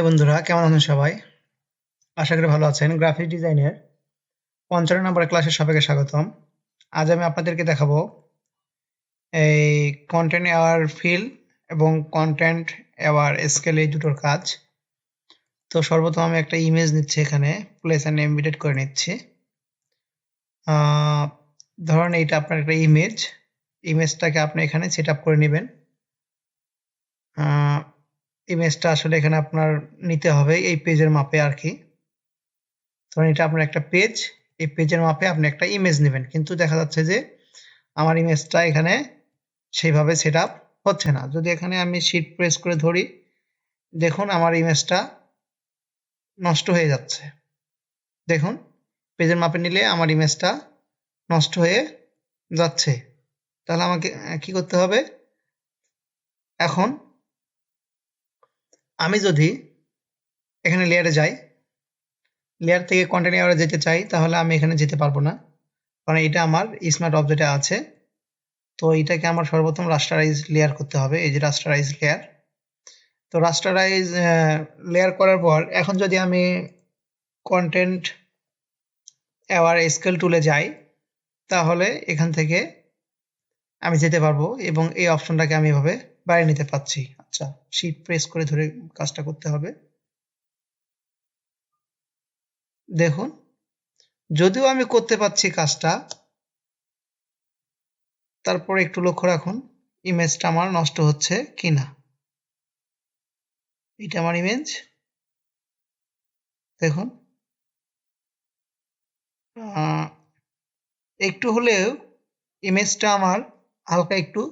বন্ধুরা, কেমন আছেন সবাই? আশা করি ভালো আছেন। গ্রাফিক ডিজাইনের ৫৫ নম্বরের ক্লাসে সবাইকে স্বাগতম। আজ আমি আপনাদেরকে দেখাবো এই কন্টেন্ট অ্যাওয়ার ফিল এবং কন্টেন্ট অ্যাওয়ার স্কেল এই দুটোর কাজ। তো সর্বপ্রথম আমি একটা ইমেজ নিচ্ছি, এখানে প্লেস অ্যান্ড এমবিডেড করে নিচ্ছি। ধরুন এইটা আপনার একটা ইমেজটাকে আপনি এখানে সেট আপ করে নেবেন। ইমেজটা আসলে এখানে আপনার নিতে হবে এই পেজের মাপে আর কি। ধরুন এটা আপনার একটা পেজ, এই পেজের মাপে আপনি একটা ইমেজ নেবেন, কিন্তু দেখা যাচ্ছে যে আমার ইমেজটা এখানে সেইভাবে সেট আপ হচ্ছে না। যদি এখানে আমি শিফট প্রেস করে ধরি, দেখুন আমার ইমেজটা নষ্ট হয়ে যাচ্ছে। দেখুন পেজের মাপে নিলে আমার ইমেজটা নষ্ট হয়ে যাচ্ছে। তাহলে আমাকে কি করতে হবে? এখন আমি যদি এখানে লেয়ারে যাই, লেয়ার থেকে কন্টেন্ট এরিয়া যেতে চাই, তাহলে আমি এখানে যেতে পারবো না, কারণ এটা আমার স্মার্ট অবজেক্টে আছে। তো এটাকে আমার সর্বপ্রথম রাস্টারাইজ লেয়ার করতে হবে। এই যে রাস্টারাইজ লেয়ার। তো রাস্টারাইজ লেয়ার করার পর এখন যদি আমি কন্টেন্ট অ্যাওয়ার স্কেল টুলে যাই, তাহলে এখান থেকে আমি যেতে পারবো এবং এই অপশনটাকে আমি এভাবে বাড়িয়ে নিতে পারছি। আচ্ছা, শিফট প্রেস করে ধরে কাজটা করতে হবে। দেখুন, যদিও আমি করতে পারছি কাজটা, তারপরে একটু লক্ষ্য রাখুন ইমেজটা আমার নষ্ট হচ্ছে কিনা। এটা আমার ইমেজ, দেখুন একটু হলেও ইমেজটা আমার হালকা একটু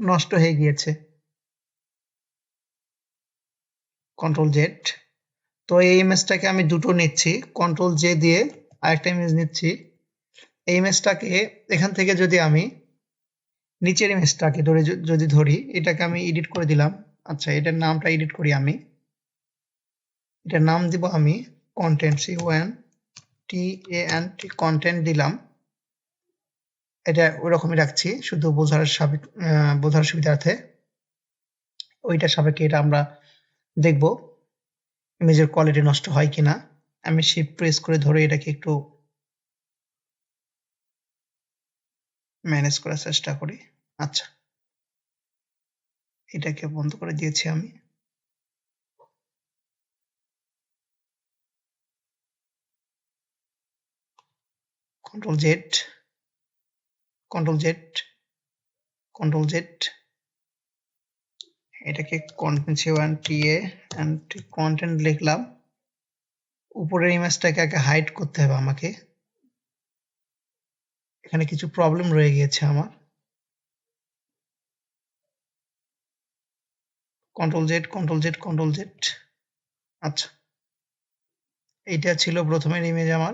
নষ্ট হয়ে গিয়েছে। Control Z. তো এই ইমেজটাকে আমি দুটো নিচ্ছি, কন্ট্রোল জে দিয়ে আরেকটা ইমেজ নিচ্ছি। এই ইমেজটাকে এখান থেকে যদি আমি নিচের ইমেজটাকে যদি ধরি, এটাকে আমি এডিট করে দিলাম। আচ্ছা, এটার নামটা এডিট করি আমি। এটার নাম দিব আমি কন্টেন্ট, CONTENT কন্টেন্ট দিলাম। এটা ওরকমই রাখছি, শুধু বোঝার সুবিধার্থে। ওইটার সাপেক্ষে এটা আমরা দেখব ইমেজের কোয়ালিটি নষ্ট হয় কিনা। আমি শিফট প্রেস করে ধরে এটাকে একটু ম্যানেজ করার চেষ্টা করি। আচ্ছা, এটাকে বন্ধ করে দিয়েছি আমি। Control Z, control Z, control Z. এটাকে কন্টেন্ট লিখলাম। উপরের ইমেজটাকে আগে হাইড করতে হবে আমাকে, এখানে কিছু প্রবলেম রয়ে গিয়েছে আমার। Control Z, control Z, control Z. আচ্ছা, এইটা ছিল প্রথমের ইমেজ আমার।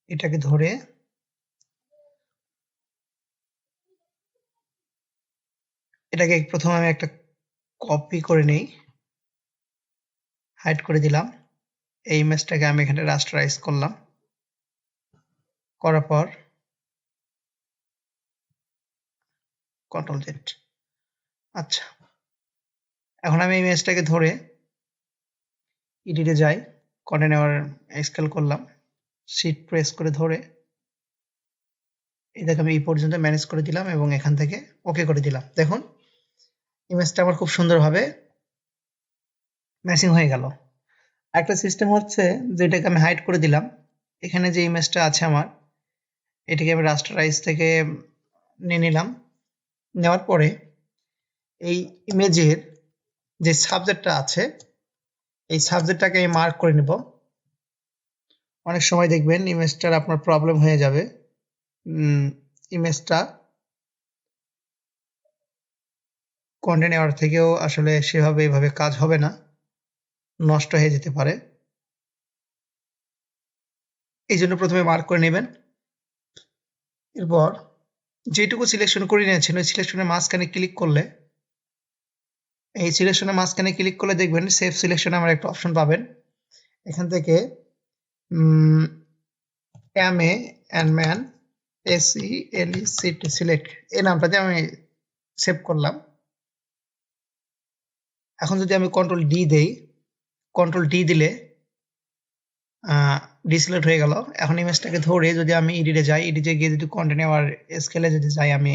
এটাকে ধরে এটাকে প্রথমে আমি একটা কপি করে নেই, হাইড করে দিলাম। এই ইমেজটাকে আমি এখানে রাস্টারাইজ করলাম, করার পর কন্ট্রোল জেড। আচ্ছা, এখন আমি ইমেজটাকে ধরে এডিটে যাই, কন্টেন্ট অ্যাওয়ার স্কেল করলাম, শিফট প্রেস করে ধরে এটাকে আমি এই পর্যন্ত ম্যানেজ করে দিলাম এবং এখান থেকে ওকে করে দিলাম। দেখুন ইমেজটা আমার খুব সুন্দরভাবে ম্যাচিং হয়ে গেল। একটা সিস্টেম হচ্ছে যেটাকে আমি হাইড করে দিলাম। এখানে যে ইমেজটা আছে আমার, এটাকে আমি রাস্টারাইজ থেকে নিয়ে নিলাম। নেওয়ার পরে এই ইমেজের যে সাবজেক্টটা আছে, এই সাবজেক্টটাকে আমি মার্ক করে নেব। অনেক সময় দেখবেন ইমেজটার আপনার প্রবলেম হয়ে যাবে। ইমেজটা কন্টেন্ট অ্যাওয়ার থেকেও আসলে সেভাবে এভাবে কাজ হবে না, নষ্ট হয়ে যেতে পারে। এই জন্য প্রথমে মার্ক করে নেবেন। এরপর যেটুকু সিলেকশন করে নিয়েছেন ওই সিলেকশনের মাঝখানে ক্লিক করলে, এই সিলেকশনের মাঝখানে ক্লিক করলে দেখবেন সেভ সিলেকশনে আমার একটা অপশন পাবেন। এখান থেকে SELECT এই নামটা দিয়ে আমি সেভ করলাম। এখন যদি আমি কন্ট্রোল ডি দেই, কন্ট্রোল ডি দিলে ডিসিলেক্ট হয়ে গেল। এখন ইমেজটাকে ধরে যদি আমি এডিটে যাই, এডিটে গিয়ে যদি কন্টিনিউ আর স্কেলে যদি যাই আমি,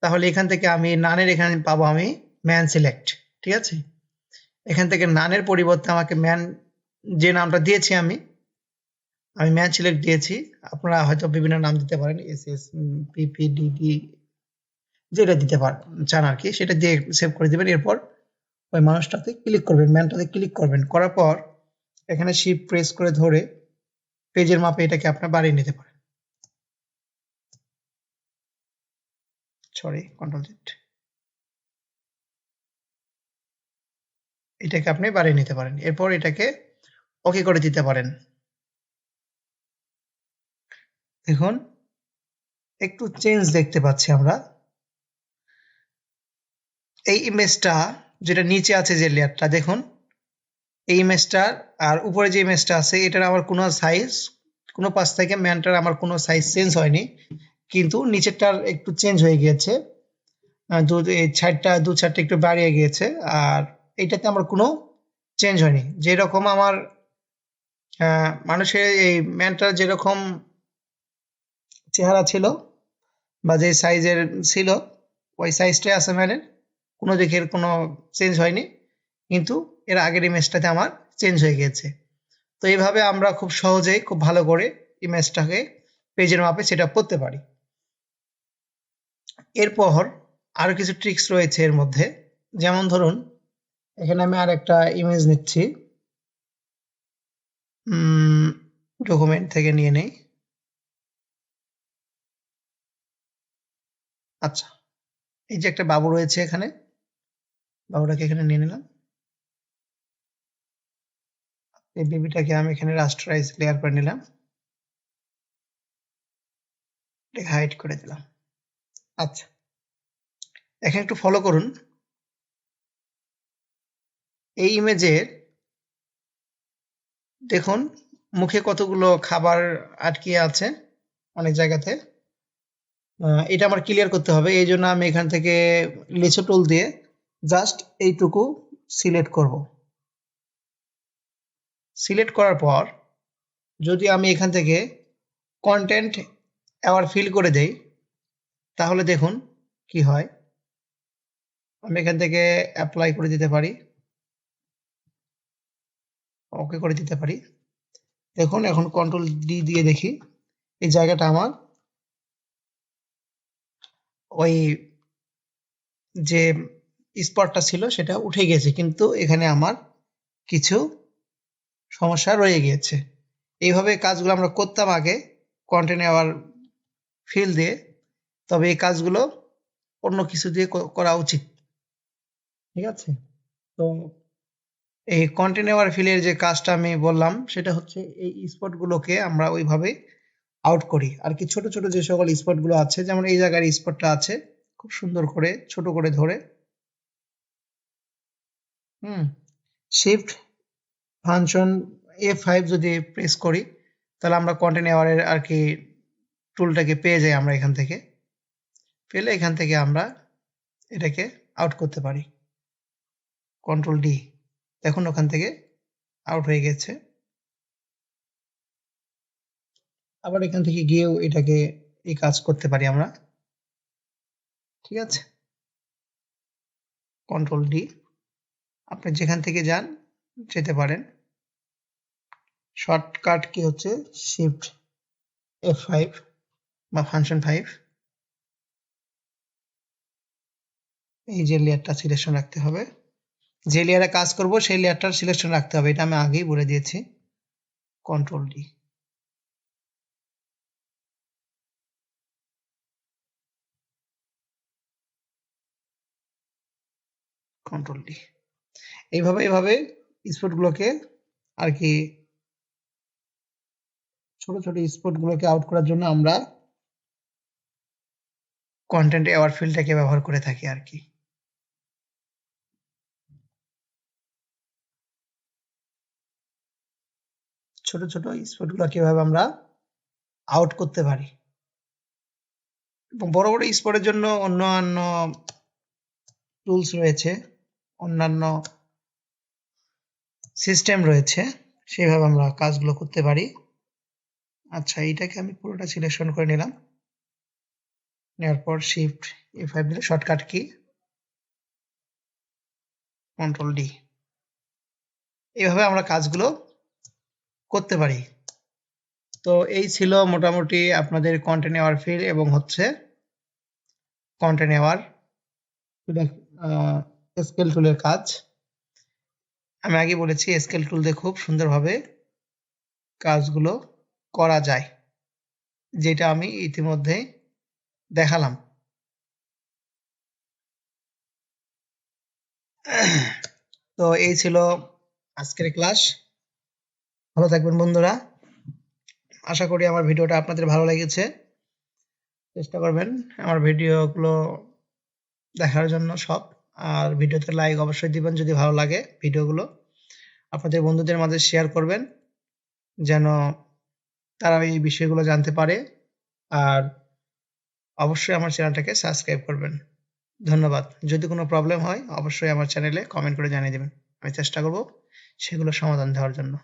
তাহলে এখান থেকে আমি নানের এখানে পাবো আমি ম্যান সিলেক্ট। ঠিক আছে, এখান থেকে নানের পরিবর্তে আমাকে ম্যান যে নামটা দিয়েছি আমি ম্যান সিলেক্ট দিয়েছি। আপনারা হয়তো বিভিন্ন নাম দিতে পারেন, এস এস পিপিডিডি যেটা দিতে পারেন চান আর কি, সেটা দিয়ে সেভ করে দিবেন। এরপর ওই মানুষটাতে ক্লিক করবেন, ম্যানটাতে ক্লিক করবেন, করার পর এখানে শিফট প্রেস করে ধরে পেজের মাপে এটাকে আপনার বাড়িয়ে নিতে পারেন। সরি, কন্ট্রোল জেড, এটাকে আপনি বাড়িয়ে নিতে পারেন। এরপর এটাকে ওকে করে দিতে পারেন। দেখুন একটু চেঞ্জ দেখতে পাচ্ছি আমরা। এই ইমেজটা যেটা নিচে আছে যে লেয়ারটা, দেখুন এই ইমেজটার আর উপরে যে ইমেজটা আছে এটার আমার কোনো সাইজ, কোনো পাশ থেকে ম্যানটার আমার কোনো সাইজ চেঞ্জ হয়নি, কিন্তু নিচেরটার একটু চেঞ্জ হয়ে গিয়েছে, এই সাইডটা দু চারটা একটু বাড়িয়ে গিয়েছে। আর এইটাতে আমার কোনো চেঞ্জ হয়নি। যেরকম আমার মানুষের এই ম্যানটার যেরকম চেহারা ছিল বা যে সাইজের ছিল ওই সাইজটাই আছে ম্যানের, কোনো দিকের কোনো চেঞ্জ হয়নি, কিন্তু এর আগের ইমেজটাতে আমার চেঞ্জ হয়ে গিয়েছে। তো এইভাবে আমরা খুব সহজেই খুব ভালো করে ইমেজটাকে পেজের মাপে সেট আপ করতে পারি। এরপর আরো কিছু ট্রিক্স রয়েছে এর মধ্যে, যেমন ধরুন এখানে আমি আর একটা ইমেজ নিচ্ছি, ডকুমেন্ট থেকে নিয়ে নেই। আচ্ছা, এই যে একটা বাবু রয়েছে এখানে, বাবুটাকে এখানে নিয়ে নিলাম। এই বেবিটাকে আমি এখানে রাস্টারাইজ লেয়ার করে নিলাম, হাইড করে দিলাম। আচ্ছা, এখানে একটু ফলো করুন। এই ইমেজের দেখুন মুখে কতগুলো খাবার আটকে আছে অনেক জায়গাতে। এটা আমার ক্লিয়ার করতে হবে, এই জন্য আমি এখান থেকে লেচো টুল দিয়ে জাস্ট এইটুকু সিলেক্ট করব। সিলেক্ট করার পর যদি আমি এখান থেকে কন্টেন্ট আবার ফিল করে দেই, তাহলে দেখুন কি হয়। আমি এখান থেকে অ্যাপ্লাই করে দিতে পারি, ওকে করে দিতে পারি। দেখুন এখন কন্ট্রোল ডি দিয়ে দেখি, এই জায়গাটা আমার ওই যে স্পটটা ছিল সেটা উঠে গেছে, কিন্তু এখানে আমার কিছু সমস্যা রয়ে গিয়েছে। এইভাবে কাজগুলো আমরা করতাম আগে কন্টেন্ট আবার ফিল দিয়ে, তবে এই কাজগুলো অন্য কিছু দিয়ে করা উচিত। ঠিক আছে, তো এই কন্টেন্ট আবার ফিলের যে কাজটা আমি বললাম সেটা হচ্ছে এই স্পটগুলোকে আমরা ওইভাবে আউট করি। আর কি ছোট ছোট যে সকল স্পটগুলো আছে, যেমন এই জায়গার স্পটটা আছে, খুব সুন্দর করে ছোট করে ধরে শিফট ফাংশন F5 যদি প্রেস করি, তাহলে আমরা কন্টেন্ট আওয়ারের আর কি টুলটাকে পেয়ে যাই। আমরা এখান থেকে পেলে এখান থেকে আমরা এটাকে আউট করতে পারি। কন্ট্রোল ডি, দেখুন ওখান থেকে আউট হয়ে গেছে। আবার এখান থেকে গিয়েও এটাকে এই কাজ করতে পারি আমরা। ঠিক আছে, কন্ট্রোল ডি, আপনি যেখান থেকে যান যেতে পারেন। শর্টকাট কি হচ্ছে শিফট F5 বা ফাংশন 5। এই যে লেয়ারটা সিলেকশন রাখতে হবে, যে লেয়ারে কাজ করব সেই লেয়ারটার সিলেকশন রাখতে হবে, এটা আমি আগেই বলে দিয়েছি। কন্ট্রোল ডি, কন্ট্রোল ডি, এইভাবে স্পটগুলোকে আর কি ছোট ছোট স্পটগুলোকে আউট করার জন্য আমরা কন্টেন্ট অ্যাওয়ার ফিল্ডটাকে ব্যবহার করে থাকি আর কি। ছোট ছোট স্পটগুলো কিভাবে আমরা আউট করতে পারি, এবং বড় বড় স্পটের জন্য অন্যান্য টুলস রয়েছে, অন্যান্য সিস্টেম রয়েছে সেইভাবে আমরা কাজগুলো করতে পারি। আচ্ছা, এইটাকে আমি পুরোটা সিলেকশন করে নিলাম, নেওয়ার পর শিফট F5 দিলে শর্টকাট কি কন্ট্রোল ডি। এইভাবে আমরা কাজগুলো করতে পারি। তো এই ছিল মোটামুটি আপনাদের কন্টেন্ট অ্যাওয়ার ফিল এবং হচ্ছে কন্টেন্ট অ্যাওয়ার স্কেল টুলের কাজ। আমি আগে বলেছি স্কেল টুল দিয়ে খুব সুন্দরভাবে কাজগুলো করা যায়, যেটা আমি ইতিমধ্যে দেখালাম। তো এই ছিল আজকের ক্লাস। ভালো থাকবেন বন্ধুরা। আশা করি আমার ভিডিওটা আপনাদের ভালো লেগেছে। চেষ্টা করবেন আমার ভিডিওগুলো দেখার জন্য সব। আর ভিডিওতে লাইক অবশ্যই দিবেন যদি ভালো লাগে ভিডিওগুলো। আপনাদের বন্ধুদের মাঝে শেয়ার করবেন যেন তারা এই বিষয়গুলো জানতে পারে। আর অবশ্যই আমার চ্যানেলটাকে সাবস্ক্রাইব করবেন। ধন্যবাদ। যদি কোনো প্রবলেম হয় অবশ্যই আমার চ্যানেলে কমেন্ট করে জানিয়ে দেবেন। আমি চেষ্টা করব সেগুলো সমাধান দেওয়ার জন্য।